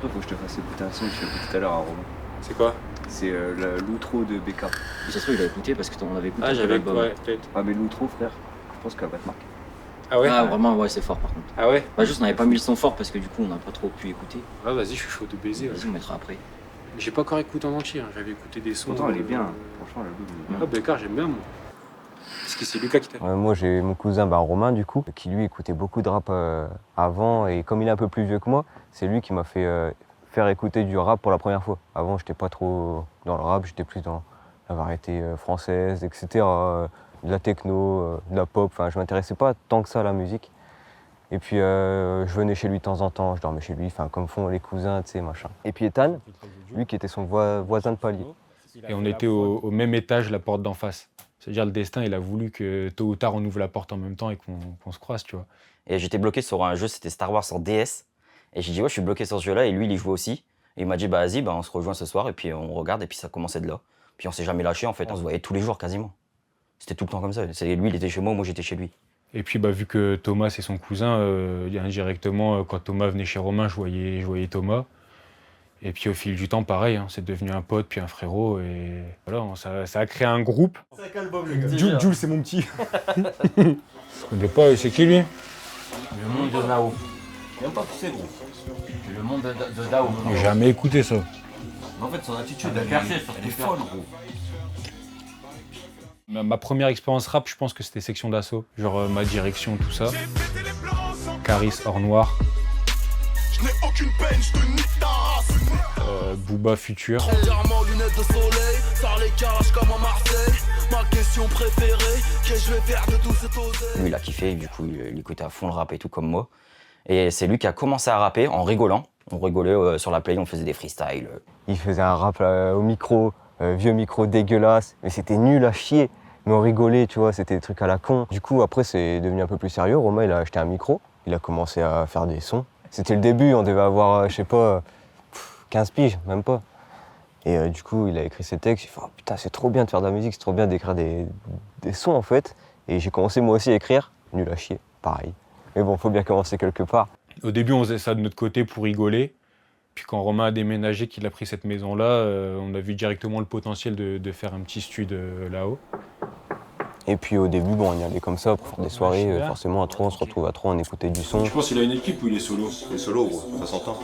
après, faut que je te fasse écouter un son que je t'ai écouté tout à l'heure à Romain. C'est quoi? C'est l'outro de BK. Ça se trouve, il a écouté parce qu'on avait écouté. Ah, j'avais ouais, peut-être. Ah, mais l'outro, frère, je pense qu'elle va te marquer. Ah ouais? Ah, vraiment, ouais, c'est fort par contre. Ah ouais? Bah, juste, on n'avait pas mis le son fort parce que du coup, on n'a pas trop pu écouter. Ah, vas-y, je suis chaud de baiser. Vas-y, on mettra après. J'ai pas encore écouté en entier, hein. J'avais écouté des sons. Pourtant, elle est bien. Franchement, elle est bien. Ah, Bécard, j'aime bien, moi. Est-ce que c'est Lucas qui t'a fait? Moi, j'ai mon cousin Romain, du coup, qui lui écoutait beaucoup de rap avant. Et comme il est un peu plus vieux que moi, c'est lui qui m'a fait faire écouter du rap pour la première fois. Avant, j'étais pas trop dans le rap, j'étais plus dans la variété française, etc. De la techno, de la pop. Enfin, je m'intéressais pas tant que ça à la musique. Et puis, je venais chez lui de temps en temps, je dormais chez lui, enfin, comme font les cousins, tu sais, machin. Et puis Ethan, lui qui était son voisin de palier. Et on était au même étage, la porte d'en face. C'est-à-dire le destin, il a voulu que tôt ou tard, on ouvre la porte en même temps et qu'on se croise, tu vois. Et j'étais bloqué sur un jeu, c'était Star Wars sur DS. Et j'ai dit, ouais, je suis bloqué sur ce jeu-là. Et lui, il y jouait aussi. Et il m'a dit, bah vas-y, bah, on se rejoint ce soir. Et puis on regarde. Et puis ça commençait de là. Puis on s'est jamais lâché, en fait. On se voyait tous les jours, quasiment. C'était tout le temps comme ça. Lui, il était chez moi j'étais chez lui. Et puis, bah, vu que Thomas, c'est son cousin, indirectement, quand Thomas venait chez Romain, je voyais Thomas. Et puis au fil du temps, pareil, hein, c'est devenu un pote, puis un frérot, et voilà, ça a créé un groupe. C'est un album, le gars. Jules, c'est mon petit. Je connais pas, c'est qui lui? Le monde de Dao. Même pas poussé, gros. Le monde de Dao. J'ai jamais écouté ça. En fait, son attitude, elle est folle, gros. Ma première expérience rap, je pense que c'était Section d'Assaut. Genre ma direction, tout ça. Caris hors noir. Je n'ai aucune peine, je te nique ta race. Booba Futur. Entièrement lunettes de soleil, ça les cache comme à Marseille. Ma question préférée, qu'est-ce que je vais faire de tout cet oseille? Lui, il a kiffé, du coup, il écoutait à fond le rap et tout, comme moi. Et c'est lui qui a commencé à rapper en rigolant. On rigolait sur la play, on faisait des freestyles. Il faisait un rap au micro, vieux micro dégueulasse, mais c'était nul à chier. Mais on rigolait, tu vois, c'était des trucs à la con. Du coup, après, c'est devenu un peu plus sérieux. Romain, il a acheté un micro, il a commencé à faire des sons. C'était le début, on devait avoir, je sais pas, 15 piges, même pas. Et du coup, il a écrit ses textes, il fait oh, putain, c'est trop bien de faire de la musique, c'est trop bien d'écrire des sons en fait. Et j'ai commencé moi aussi à écrire, nul à chier, pareil. Mais bon, faut bien commencer quelque part. Au début, on faisait ça de notre côté pour rigoler. Puis quand Romain a déménagé, qu'il a pris cette maison-là, on a vu directement le potentiel de faire un petit stud là-haut. Et puis au début, bon, on y allait comme ça pour faire des soirées. Forcément, à trois, on se retrouve à trois, on écoutait du son. Je pense qu'il a une équipe où il est solo. Il est solo, gros, ça s'entend.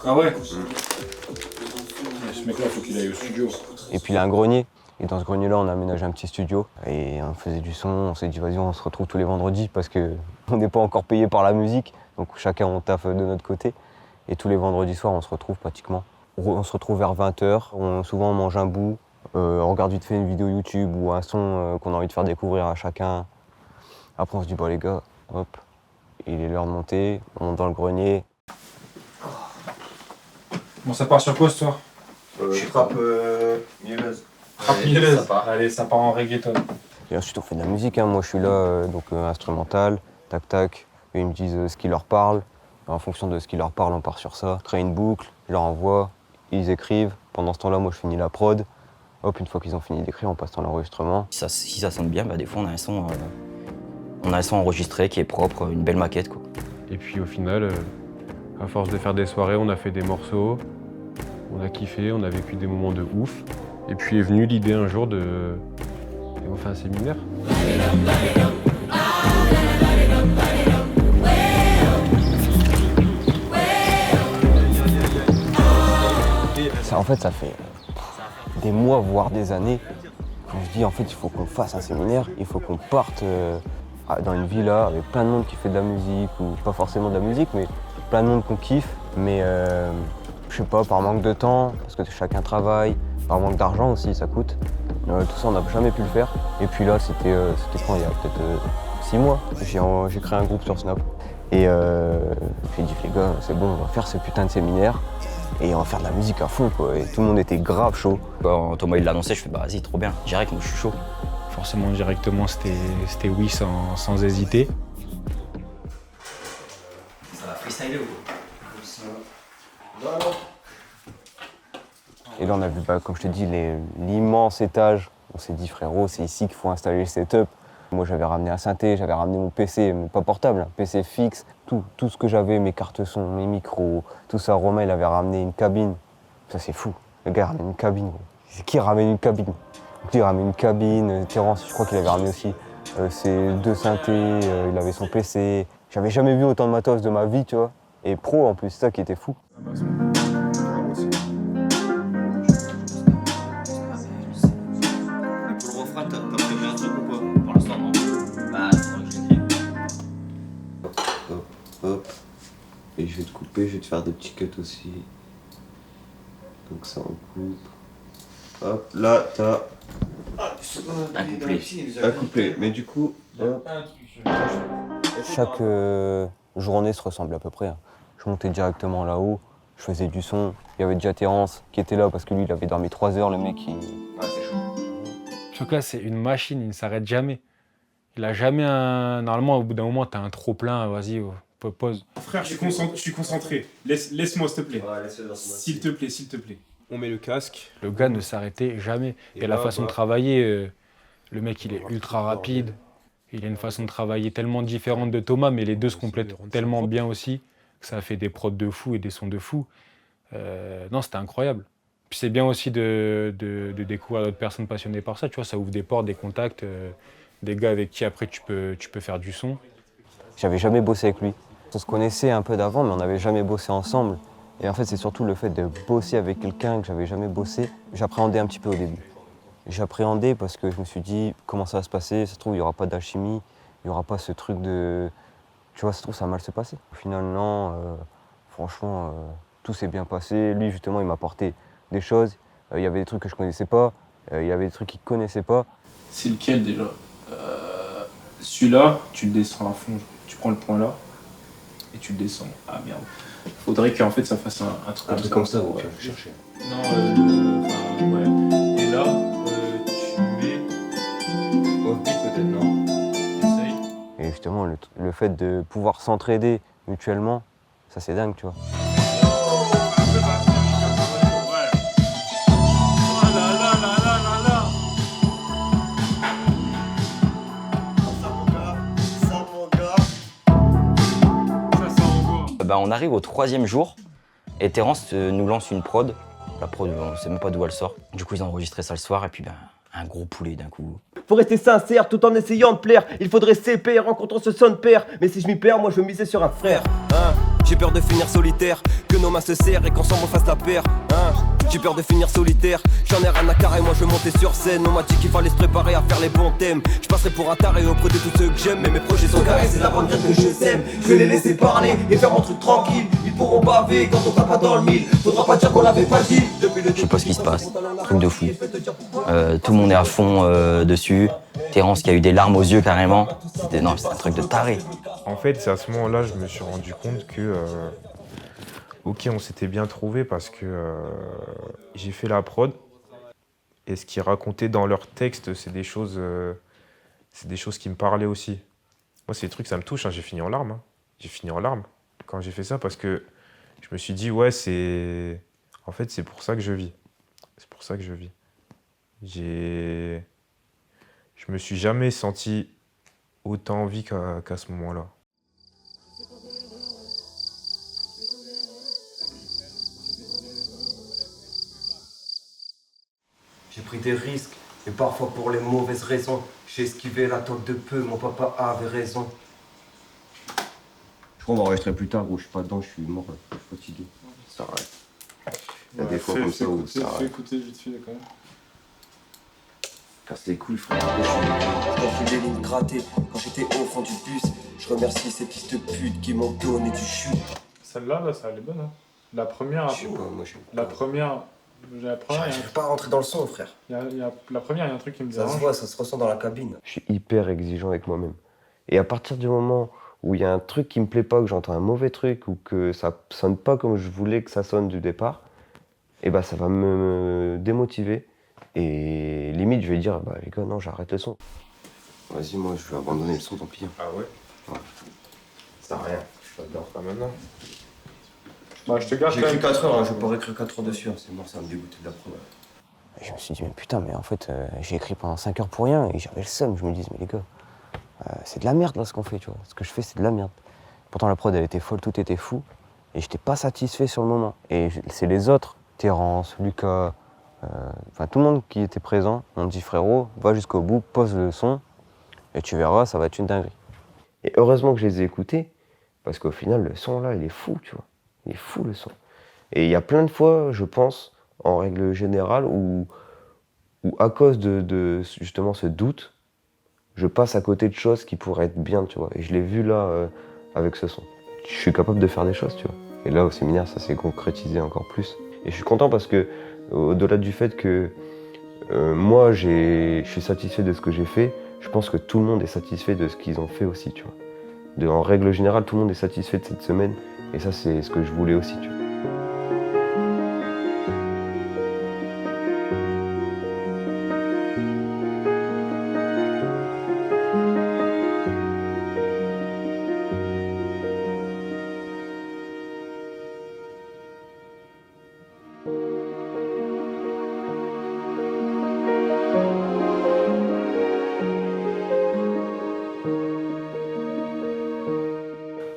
Ah ouais. Ce mec-là, faut qu'il aille au studio. Et puis il a un grenier. Et dans ce grenier-là, on a aménagé un petit studio. Et on faisait du son, on s'est dit, vas-y, on se retrouve tous les vendredis parce qu'on n'est pas encore payé par la musique. Donc chacun, on taffe de notre côté. Et tous les vendredis soirs, on se retrouve pratiquement. On se retrouve vers 20h. Souvent, on mange un bout. On regarde vite fait une vidéo YouTube ou un son qu'on a envie de faire découvrir à chacun. Après, on se dit, bon, les gars, hop, il est l'heure de monter. On monte dans le grenier. Bon, ça part sur quoi ce soir? Je frappe mielleuse. Rap mielleuse. Allez, ça part en reggaeton. Et ensuite, on fait de la musique. Hein. Moi, je suis là, instrumental, tac-tac. Eux, ils me disent ce qui leur parle. En fonction de ce qui leur parle, on part sur ça. Créer une boucle, je leur envoie, ils écrivent. Pendant ce temps-là, moi, je finis la prod. Hop, une fois qu'ils ont fini d'écrire, on passe dans l'enregistrement. Si ça sonne bien, bah, des fois, on a un son enregistré qui est propre, une belle maquette, quoi. Et puis au final, à force de faire des soirées, on a fait des morceaux, on a kiffé, on a vécu des moments de ouf. Et puis est venue l'idée un jour on fait un séminaire. En fait, ça fait des mois, voire des années, qu'on se dit en fait, il faut qu'on fasse un séminaire, il faut qu'on parte dans une villa avec plein de monde qui fait de la musique, ou pas forcément de la musique, mais plein de monde qu'on kiffe, mais je sais pas, par manque de temps, parce que chacun travaille, par manque d'argent aussi, ça coûte. Tout ça, on n'a jamais pu le faire. Et puis là, c'était quand il y a peut-être 6 mois, j'ai créé un groupe sur Snap. Et j'ai dit, les gars, c'est bon, on va faire ce putain de séminaire. Et on va faire de la musique à fond, quoi. Et tout le monde était grave chaud. Quand Thomas il l'a annoncé, je fais bah vas-y, trop bien. Direct, moi je suis chaud. Forcément, directement, c'était oui sans hésiter. Ça va freestyler ou Et là, on a vu, comme je te dis, l'immense étage. On s'est dit, frérot, c'est ici qu'il faut installer le setup. Moi j'avais ramené un synthé, j'avais ramené mon PC, mais pas portable, un PC fixe, tout ce que j'avais, mes cartes son, mes micros, tout ça. Romain il avait ramené une cabine. Ça c'est fou, le gars ramène une cabine. Gros. C'est qui ramène une cabine? Qui ramène une cabine? Terence, je crois qu'il avait ramené aussi ses 2 synthés, il avait son PC. J'avais jamais vu autant de matos de ma vie, tu vois. Et pro en plus, c'est ça qui était fou. Pour le refrain, t'as prévu un truc ou quoi? Pour l'instant, non. Bah, faudrait que je l'écrive. Hop, hop. Et je vais te couper, je vais te faire des petits cuts aussi. Donc ça on coupe. Hop, là t'as Un couplet. un couplet. Mais du coup, hop. Chaque journée se ressemble à peu près. Hein. Je montais directement là-haut, je faisais du son. Il y avait déjà Terence qui était là parce que lui, il avait dormi 3 heures, le mec. En tout cas, c'est une machine, il ne s'arrête jamais. Il a jamais un. Normalement, au bout d'un moment, t'as un trop-plein, vas-y, pause. Frère, je suis concentré. Laisse-moi, s'il te plaît. S'il te plaît, s'il te plaît. On met le casque. Le gars ne s'arrêtait jamais. Et la façon de travailler, le mec, il est ultra rapide. Il a une façon de travailler tellement différente de Thomas, mais les deux se complètent tellement bien aussi que ça a fait des prods de fou et des sons de fou. Non, c'était incroyable. Puis c'est bien aussi de découvrir d'autres personnes passionnées par ça. Tu vois, ça ouvre des portes, des contacts, des gars avec qui après tu peux faire du son. J'avais jamais bossé avec lui. On se connaissait un peu d'avant, mais on n'avait jamais bossé ensemble. Et en fait, c'est surtout le fait de bosser avec quelqu'un que j'avais jamais bossé. J'appréhendais un petit peu au début. J'appréhendais parce que je me suis dit, comment ça va se passer? Ça se trouve, il n'y aura pas d'alchimie, il n'y aura pas ce truc de... Tu vois, ça se trouve, ça va mal se passer. Au final, non, franchement, tout s'est bien passé. Lui, justement, il m'a apporté des choses. Il y avait des trucs que je ne connaissais pas, il y avait des trucs qu'il ne connaissait pas. C'est lequel déjà? Celui-là, tu le descends à fond. Tu prends le point là et tu le descends. Ah merde. Faudrait qu'en fait ça fasse un truc comme ça, ouais. tu vas chercher. Non, ouais. Et là, tu mets. Au beat peut-être, non? Essaye. Et justement, le fait de pouvoir s'entraider mutuellement, ça c'est dingue, tu vois. Bah, on arrive au 3e jour et Terence nous lance une prod. La prod, on sait même pas d'où elle sort. Du coup, ils ont enregistré ça le soir et puis ben, un gros poulet d'un coup. Faut rester sincère tout en essayant de plaire. Il faudrait s'épais rencontrant ce son de père. Mais si je m'y perds, moi je veux miser sur un frère. Hein, j'ai peur de finir solitaire, que nos mains se serrent et qu'ensemble on fasse la paire. Hein, j'ai peur de finir solitaire, j'en ai rien à carrer, moi je veux monter sur scène. On m'a dit qu'il fallait se préparer à faire les bons thèmes. Je passerai pour un taré auprès de tous ceux que j'aime. Mais mes projets sont carrés, c'est la bonne graine que je sème. Je vais les laisser parler et faire mon truc tranquille. Ils pourront baver quand on tape pas dans le mille. Faudra pas dire qu'on l'avait pas dit. Je sais pas ce qui se passe, truc de fou. Tout le monde est à fond dessus. Terence qui a eu des larmes aux yeux carrément. C'était un truc de taré. En fait, c'est à ce moment-là je me suis rendu compte que ok, on s'était bien trouvé parce que j'ai fait la prod et ce qu'ils racontaient dans leur texte, c'est des choses qui me parlaient aussi. Moi, c'est des trucs, ça me touche, hein. J'ai fini en larmes. Hein. J'ai fini en larmes quand j'ai fait ça parce que je me suis dit, ouais, en fait, c'est pour ça que je vis. C'est pour ça que je vis. Je me suis jamais senti autant en vie qu'à ce moment-là. J'ai pris des risques, et parfois pour les mauvaises raisons. J'ai esquivé la toque de peu, mon papa avait raison. Je crois qu'on va enregistrer plus tard, gros. Je suis pas dedans, je suis mort, je suis fatigué. Ça arrête. Il y a des fois comme ça où ça arrête. Écoutez vite fait quand même. Casse les couilles, frère. Quand j'ai des lignes grattées, quand j'étais au fond du bus, je remercie ces fils de pute qui m'ont donné du chute. Celle-là, là, ça elle est bonne. Hein. La première. Je sais pas, moi je sais pas. La première. J'arrive pas à rentrer dans le son, frère. La première, il y a un truc qui me Ça dérange. se voit, ça se ressent dans la cabine. Je suis hyper exigeant avec moi-même. Et à partir du moment où il y a un truc qui me plaît pas, que j'entends un mauvais truc ou que ça sonne pas comme je voulais que ça sonne du départ, et bah ça va me démotiver. Et limite, je vais dire, bah les gars, non, j'arrête le son. Vas-y, moi je vais abandonner le son, tant pis. Ah ouais? Ouais. Ça sert à rien. Je vais pas maintenant. Bah, je te garde J'ai quand écrit même. 4 heures, hein, je vais pas réécrire 4 heures dessus, hein. C'est mort, ça va me dégoûter de la prod. Et je me suis dit, mais putain, mais en fait, j'ai écrit pendant 5 heures pour rien et j'avais le seum. Je me dis, mais les gars, c'est de la merde là ce qu'on fait, tu vois. Ce que je fais, c'est de la merde. Pourtant la prod elle était folle, tout était fou. Et j'étais pas satisfait sur le moment. Et c'est les autres, Terence, Lucas, enfin tout le monde qui était présent, on me dit frérot, va jusqu'au bout, pose le son, et tu verras, ça va être une dinguerie. Et heureusement que je les ai écoutés, parce qu'au final le son là, il est fou, tu vois. Il est fou le son. Et il y a plein de fois, je pense, en règle générale, où à cause de justement ce doute, je passe à côté de choses qui pourraient être bien, tu vois. Et je l'ai vu là, avec ce son. Je suis capable de faire des choses, tu vois. Et là, au séminaire, ça s'est concrétisé encore plus. Et je suis content parce que, au-delà du fait que moi, je suis satisfait de ce que j'ai fait, je pense que tout le monde est satisfait de ce qu'ils ont fait aussi, tu vois. En règle générale, tout le monde est satisfait de cette semaine. Et ça, c'est ce que je voulais aussi, tu vois.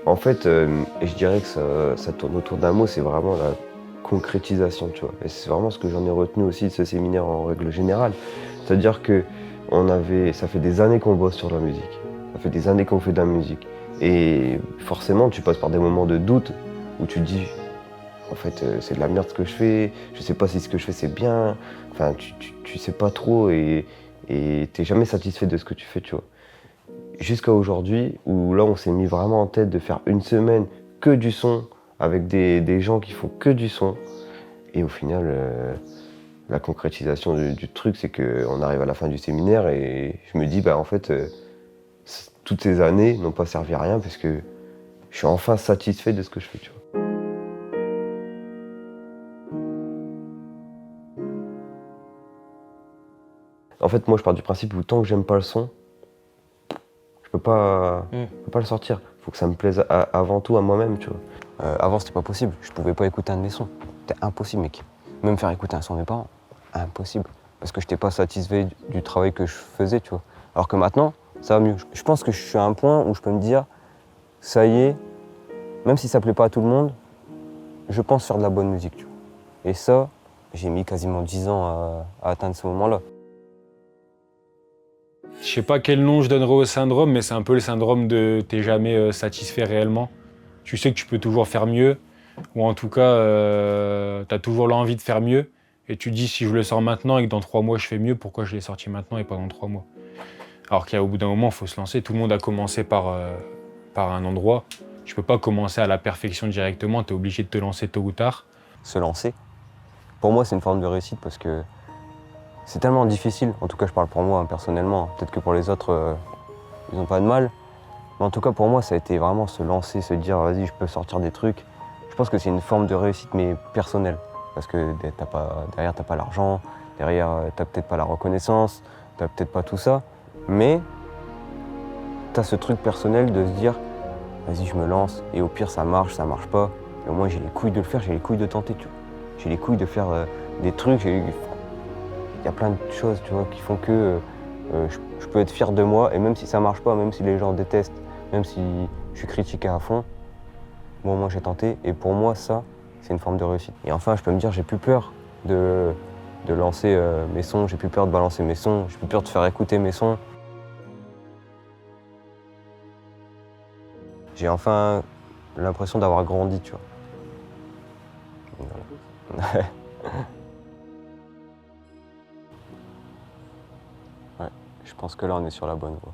En fait, je dirais que ça tourne autour d'un mot, c'est vraiment la concrétisation, tu vois. Et c'est vraiment ce que j'en ai retenu aussi de ce séminaire en règle générale. C'est-à-dire que ça fait des années qu'on bosse sur la musique. Ça fait des années qu'on fait de la musique. Et forcément, tu passes par des moments de doute où tu te dis, en fait, c'est de la merde ce que je fais, je sais pas si ce que je fais c'est bien. Enfin, tu sais pas trop et t'es jamais satisfait de ce que tu fais, tu vois. Jusqu'à aujourd'hui, où là on s'est mis vraiment en tête de faire une semaine que du son, avec des gens qui font que du son. Et au final, la concrétisation du truc, c'est qu'on arrive à la fin du séminaire et je me dis, bah en fait, toutes ces années n'ont pas servi à rien parce que je suis enfin satisfait de ce que je fais, tu vois. En fait, moi je pars du principe où tant que j'aime pas le son, je peux pas le sortir. Faut que ça me plaise avant tout à moi-même, tu vois. Avant, c'était pas possible. Je pouvais pas écouter un de mes sons. C'était impossible, mec. Même faire écouter un son de mes parents, impossible. Parce que j'étais pas satisfait du travail que je faisais, tu vois. Alors que maintenant, ça va mieux. Je pense que je suis à un point où je peux me dire, ça y est, même si ça plaît pas à tout le monde, je pense faire de la bonne musique, tu vois. Et ça, j'ai mis quasiment 10 ans à atteindre ce moment-là. Je sais pas quel nom je donnerais au syndrome, mais c'est un peu le syndrome de t'es jamais satisfait réellement. Tu sais que tu peux toujours faire mieux, ou en tout cas, t'as toujours l'envie de faire mieux, et tu te dis si je le sors maintenant et que dans 3 mois je fais mieux, pourquoi je l'ai sorti maintenant et pas dans 3 mois? Alors qu'au bout d'un moment, il faut se lancer. Tout le monde a commencé par un endroit. Tu peux pas commencer à la perfection directement, t'es obligé de te lancer tôt ou tard. Se lancer, pour moi, c'est une forme de réussite parce que c'est tellement difficile, en tout cas je parle pour moi personnellement, peut-être que pour les autres, ils n'ont pas de mal. Mais en tout cas pour moi, ça a été vraiment se lancer, se dire vas-y, je peux sortir des trucs. Je pense que c'est une forme de réussite, mais personnelle. Parce que derrière, t'as pas l'argent, derrière, t'as peut-être pas la reconnaissance, t'as peut-être pas tout ça. Mais t'as ce truc personnel de se dire vas-y, je me lance, et au pire, ça marche pas. Et au moins, j'ai les couilles de le faire, j'ai les couilles de tenter, tu vois. J'ai les couilles de faire des trucs. Il y a plein de choses, tu vois, qui font que je peux être fier de moi, et même si ça marche pas, même si les gens détestent, même si je suis critiqué à fond, bon, moi j'ai tenté, et pour moi ça, c'est une forme de réussite. Et enfin, je peux me dire, j'ai plus peur de lancer mes sons, j'ai plus peur de balancer mes sons, j'ai plus peur de faire écouter mes sons. J'ai enfin l'impression d'avoir grandi, tu vois. Voilà. Je pense que là, on est sur la bonne voie.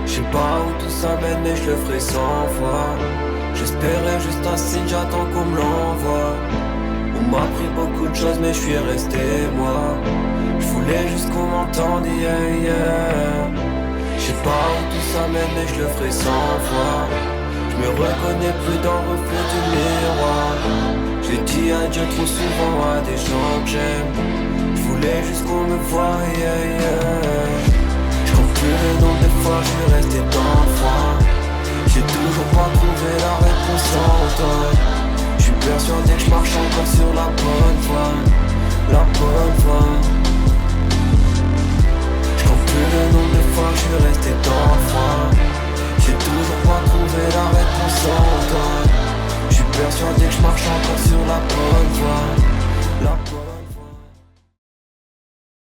Je sais pas où tout ça mène, mais je le ferai 100 fois. J'espérais juste un signe, j'attends qu'on me l'envoie. On m'a pris beaucoup de choses, mais je suis resté moi. Je voulais juste qu'on m'entende, yeah, yeah. Je sais pas où tout ça mène mais je le ferai 100 fois. Je me reconnais plus dans le reflet du miroir. J'ai dit adieu trop souvent à des gens que j'aime. Je voulais juste qu'on me voie, Je compte plus le nombre de fois je suis resté tant froid. J'ai toujours pas trouvé la réponse en toi. Je suis persuadé que je marche encore sur la bonne voie. La bonne voie. Je compte plus le nombre de fois que je suis resté tant froid.